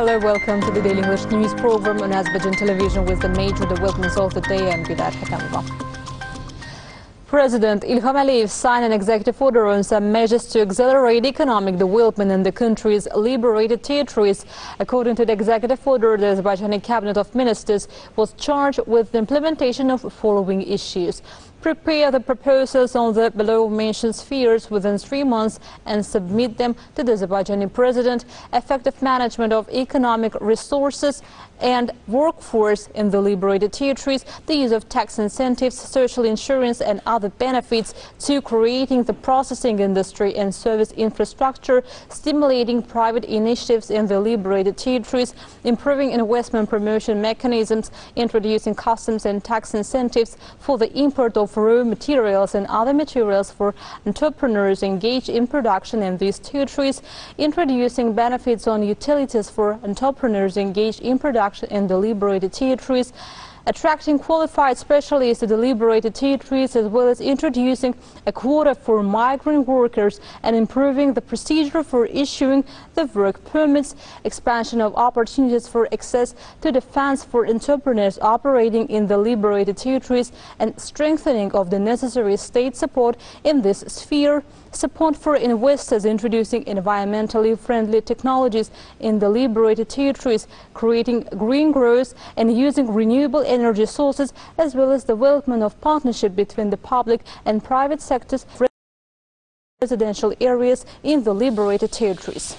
Hello, welcome to the Daily English News program on Azərbaycan Televiziya with the major developments of the day and Gülər Həkamova. President İlham signed an executive order on some measures to accelerate economic development in the country's liberated territories. According to the executive order, the Azerbaijani Cabinet of Ministers was charged with the implementation of following issues. Prepare the proposals on the below-mentioned spheres within 3 months and submit them to the Azerbaijani President. Effective management of economic resources and workforce in the liberated territories, the use of tax incentives, social insurance and other benefits to creating the processing industry and service infrastructure, stimulating private initiatives in the liberated territories, improving investment promotion mechanisms, introducing customs and tax incentives for the import of raw materials and other materials for entrepreneurs engaged in production in these territories, introducing benefits on utilities for entrepreneurs engaged in production in the liberated territories, attracting qualified specialists to the liberated territories, as well as introducing a quota for migrant workers and improving the procedure for issuing the work permits, expansion of opportunities for access to the funds for entrepreneurs operating in the liberated territories, and strengthening of the necessary state support in this sphere. Support for investors, introducing environmentally friendly technologies in the liberated territories, creating green growth and using renewable energy sources, as well as development of partnership between the public and private sectors for residential areas in the liberated territories.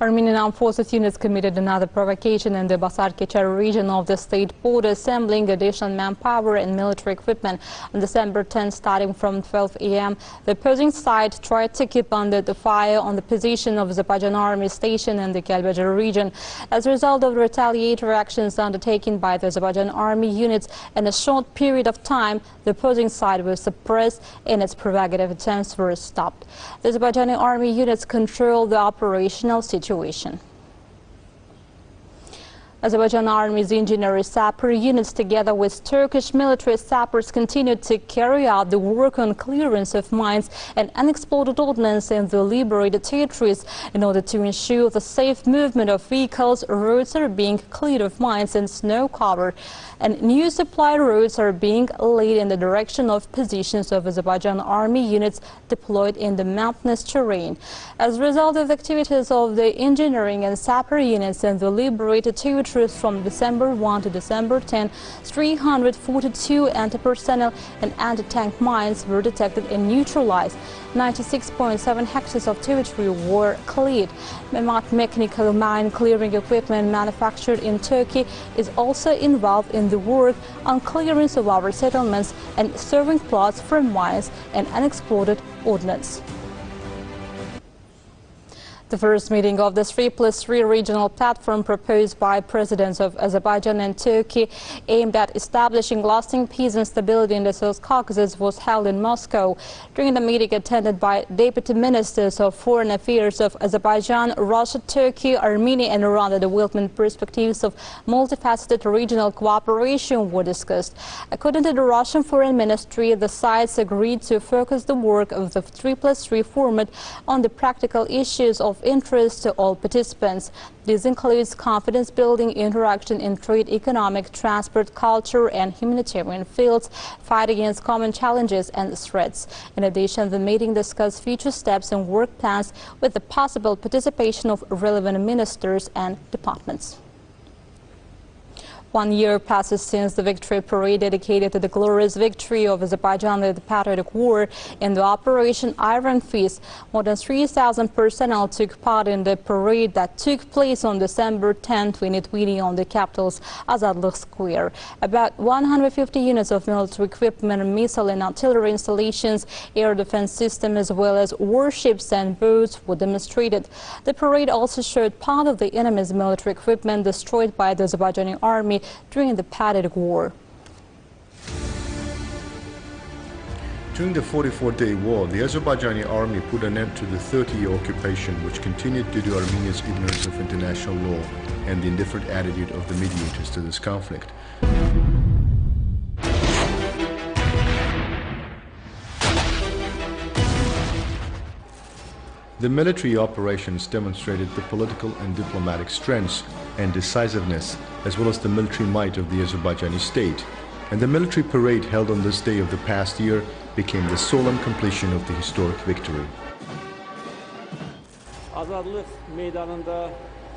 Armenian Armed Forces units committed another provocation in the Basar-Keçər region of the state border, assembling additional manpower and military equipment on December 10, starting from 12 a.m. The opposing side tried to keep under the fire on the position of the Azerbaycan Army station in the Kəlbəcər region. As a result of the retaliatory actions undertaken by the Azerbaycan Army units in a short period of time, the opposing side was suppressed and its provocative attempts were stopped. The Azerbaijani Army units control the operational situation. Azerbaycan Army's engineering sapper units, together with Turkish military sappers, continued to carry out the work on clearance of mines and unexploded ordnance in the liberated territories in order to ensure the safe movement of vehicles. Roads are being cleared of mines and snow cover, and new supply roads are being laid in the direction of positions of Azerbaycan Army units deployed in the mountainous terrain. As a result of the activities of the engineering and sapper units in the liberated territories from December 1 to December 10, 342 anti-personnel and anti-tank mines were detected and neutralized. 96.7 hectares of territory were cleared. Mechanical mine clearing equipment manufactured in Turkey is also involved in the work on clearance of our settlements and serving plots for mines and unexploded ordnance. The first meeting of the 3+3 regional platform proposed by presidents of Azerbaijan and Turkey, aimed at establishing lasting peace and stability in the South Caucasus, was held in Moscow. During the meeting attended by deputy ministers of foreign affairs of Azerbaijan, Russia, Turkey, Armenia and Iran, the development perspectives of multifaceted regional cooperation were discussed. According to the Russian Foreign Ministry, the sides agreed to focus the work of the 3+3 format on the practical issues of interest to all participants. This includes confidence-building interaction in trade, economic, transport, culture and humanitarian fields, fight against common challenges and threats. In addition, the meeting discussed future steps and work plans with the possible participation of relevant ministers and departments. 1 year passes since the victory parade dedicated to the glorious victory of Azerbaijan in the Patriotic War in the Operation Iron Fist. More than 3,000 personnel took part in the parade that took place on December 10, 2020 on the capital's Azadlıq Square. About 150 units of military equipment, missile and artillery installations, air defense system, as well as warships and boats were demonstrated. The parade also showed part of the enemy's military equipment destroyed by the Azerbaijani army during the Patriotic War. During the 44-day war, the Azerbaijani army put an end to the 30-year occupation, which continued due to Armenia's ignorance of international law and the indifferent attitude of the mediators to this conflict. The military operations demonstrated the political and diplomatic strengths and decisiveness, as well as the military might of the Azerbaijani state. And the military parade held on this day of the past year became the solemn completion of the historic victory. Azadlıq meydanında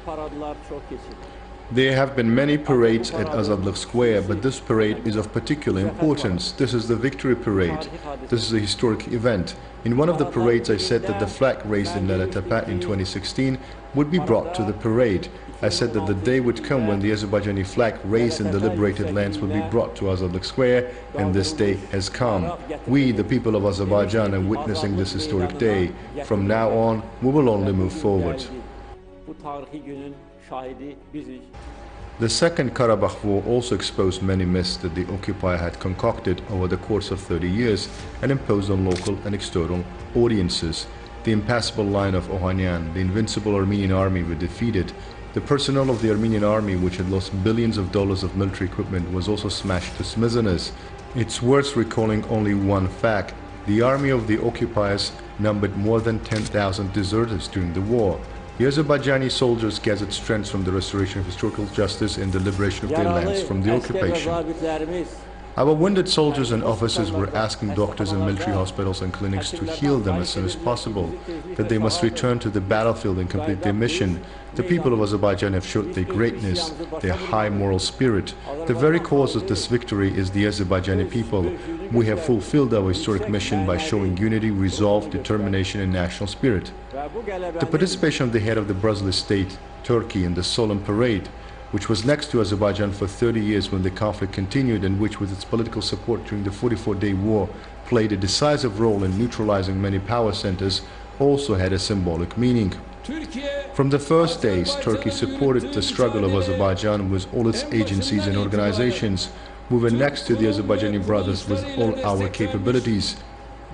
paradlar çox keçirildi. There have been many parades at Azadlıq Square, but this parade is of particular importance. This is the Victory Parade. This is a historic event. In one of the parades I said that the flag raised in Lalatepe in 2016 would be brought to the parade. I said that the day would come when the Azerbaijani flag raised in the liberated lands would be brought to Azadlıq Square, and this day has come. We, the people of Azerbaijan, are witnessing this historic day. From now on, we will only move forward. The Second Karabakh War also exposed many myths that the occupier had concocted over the course of 30 years and imposed on local and external audiences. The impassable line of Ohanyan, the invincible Armenian army were defeated. The personnel of the Armenian army, which had lost billions of dollars of military equipment, was also smashed to smithereens. It's worth recalling only one fact. The army of the occupiers numbered more than 10,000 deserters during the war. The Azerbaijani soldiers gathered strength from the restoration of historical justice and the liberation of their lands from the occupation. Our wounded soldiers and officers were asking doctors in military hospitals and clinics to heal them as soon as possible, that they must return to the battlefield and complete their mission. The people of Azerbaijan have showed their greatness, their high moral spirit. The very cause of this victory is the Azerbaijani people. We have fulfilled our historic mission by showing unity, resolve, determination and national spirit. The participation of the head of the Brazil state, Turkey, in the solemn parade, which was next to Azerbaijan for 30 years when the conflict continued, and which, with its political support during the 44-day war, played a decisive role in neutralizing many power centers, also had a symbolic meaning. From the first days, Turkey supported the struggle of Azerbaijan with all its agencies and organizations. We were next to the Azerbaijani brothers with all our capabilities.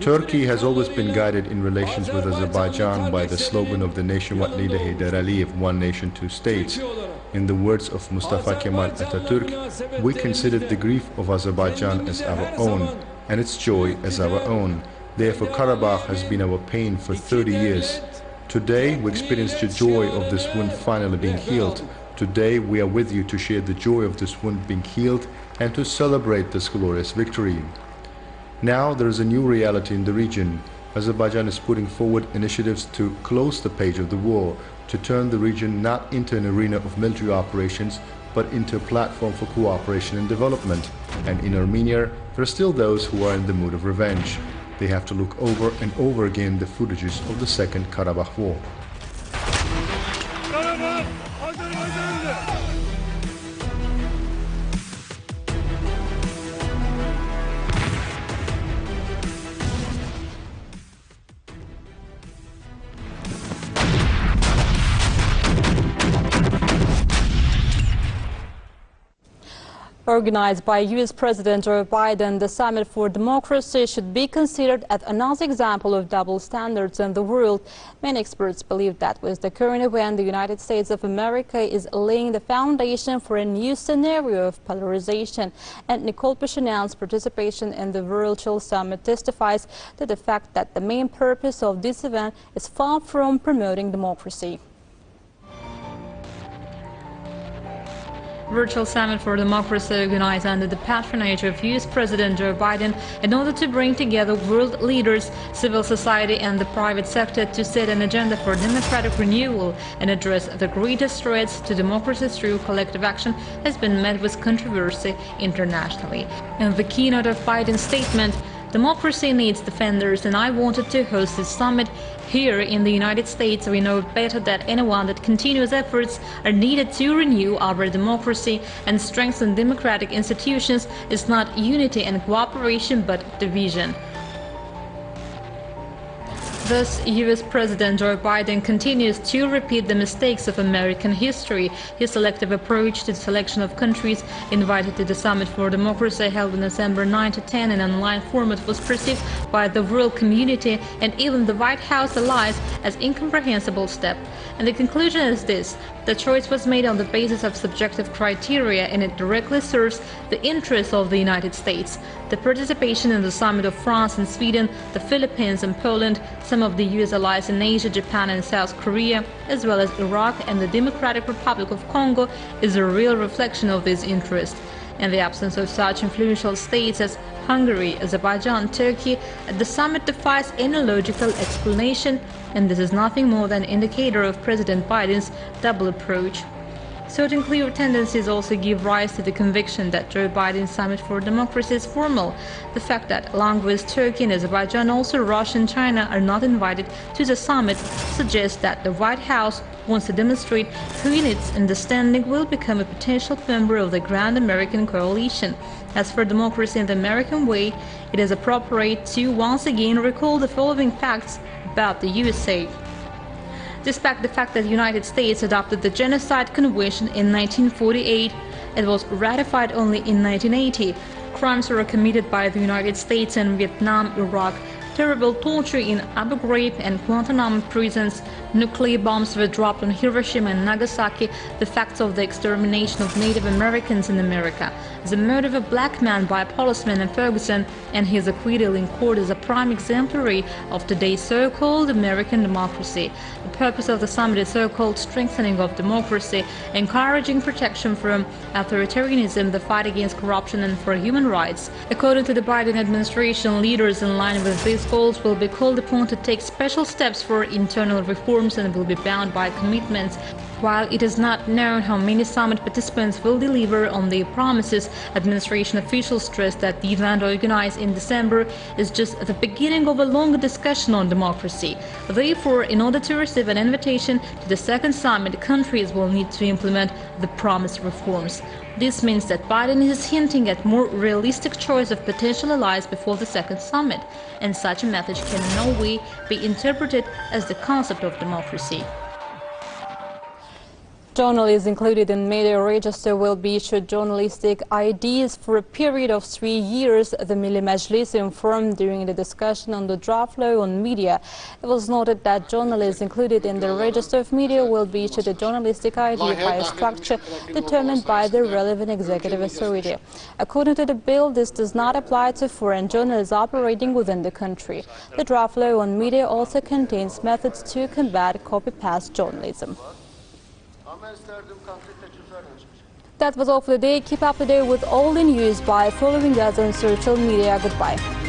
Turkey has always been guided in relations with Azerbaijan by the slogan of the nationwide leader Heydar Aliyev, "One nation, two states." In the words of Mustafa Kemal Atatürk, we considered the grief of Azerbaijan as our own, and its joy as our own. Therefore, Karabakh has been our pain for 30 years. Today, we experience the joy of this wound finally being healed. Today, we are with you to share the joy of this wound being healed and to celebrate this glorious victory. Now there is a new reality in the region. Azerbaijan is putting forward initiatives to close the page of the war, to turn the region not into an arena of military operations, but into a platform for cooperation and development. And in Armenia, there are still those who are in the mood of revenge. They have to look over and over again the footages of the Second Karabakh War. Organized by U.S. President Joe Biden, the Summit for Democracy should be considered as another example of double standards in the world. Many experts believe that with the current event, the United States of America is laying the foundation for a new scenario of polarization. And Nicole Pashinyan's participation in the virtual summit testifies to the fact that the main purpose of this event is far from promoting democracy. Virtual Summit for Democracy organized under the patronage of U.S. President Joe Biden in order to bring together world leaders, civil society and the private sector to set an agenda for democratic renewal and address the greatest threats to democracy through collective action has been met with controversy internationally. In the keynote of Biden's statement, "Democracy needs defenders, and I wanted to host this summit here in the United States. We know better than anyone that continuous efforts are needed to renew our democracy and strengthen democratic institutions is not unity and cooperation but division." Thus, U.S. President Joe Biden continues to repeat the mistakes of American history. His selective approach to the selection of countries invited to the Summit for Democracy held on December 9 to 10 in an online format was perceived by the world community and even the White House allies as incomprehensible step. And the conclusion is this: the choice was made on the basis of subjective criteria and it directly serves the interests of the United States. The participation in the Summit of France and Sweden, the Philippines and Poland some of the US allies in Asia, Japan and South Korea, as well as Iraq and the Democratic Republic of Congo, is a real reflection of this interest. In the absence of such influential states as Hungary, Azerbaijan, Turkey, the summit defies any logical explanation, and this is nothing more than an indicator of President Biden's double approach. Certain clear tendencies also give rise to the conviction that Joe Biden's Summit for Democracy is formal. The fact that, along with Turkey and Azerbaijan, also Russia and China are not invited to the summit suggests that the White House wants to demonstrate who in its understanding will become a potential member of the Grand American Coalition. As for democracy in the American way, it is appropriate to once again recall the following facts about the USA. Despite the fact that the United States adopted the Genocide Convention in 1948, it was ratified only in 1980. Crimes were committed by the United States in Vietnam, Iraq, terrible torture in Abu Ghraib and Guantanamo prisons, nuclear bombs were dropped on Hiroshima and Nagasaki, the facts of the extermination of Native Americans in America, the murder of a black man by policemen in Ferguson, and his acquittal in court is a prime exemplary of today's so-called American democracy. The purpose of the summit is so-called strengthening of democracy, encouraging protection from authoritarianism, the fight against corruption and for human rights. According to the Biden administration, leaders in line with these goals will be called upon to take special steps for internal reforms and will be bound by commitments. While it is not known how many summit participants will deliver on their promises, administration officials stress that the event organized in December is just the beginning of a longer discussion on democracy. Therefore, in order to receive an invitation to the second summit, countries will need to implement the promised reforms. This means that Biden is hinting at more realistic choice of potential allies before the second summit, and such a message can in no way be interpreted as the concept of democracy. Journalists included in media register will be issued journalistic IDs for a period of 3 years, the Milli Meclis informed during the discussion on the draft law on media. It was noted that journalists included in the register of media will be issued a journalistic ID by a structure determined by the relevant executive authority. According to the bill, this does not apply to foreign journalists operating within the country. The draft law on media also contains methods to combat copy-paste journalism. That was all for the day. Keep up to date with all the news by following us on social media. Goodbye.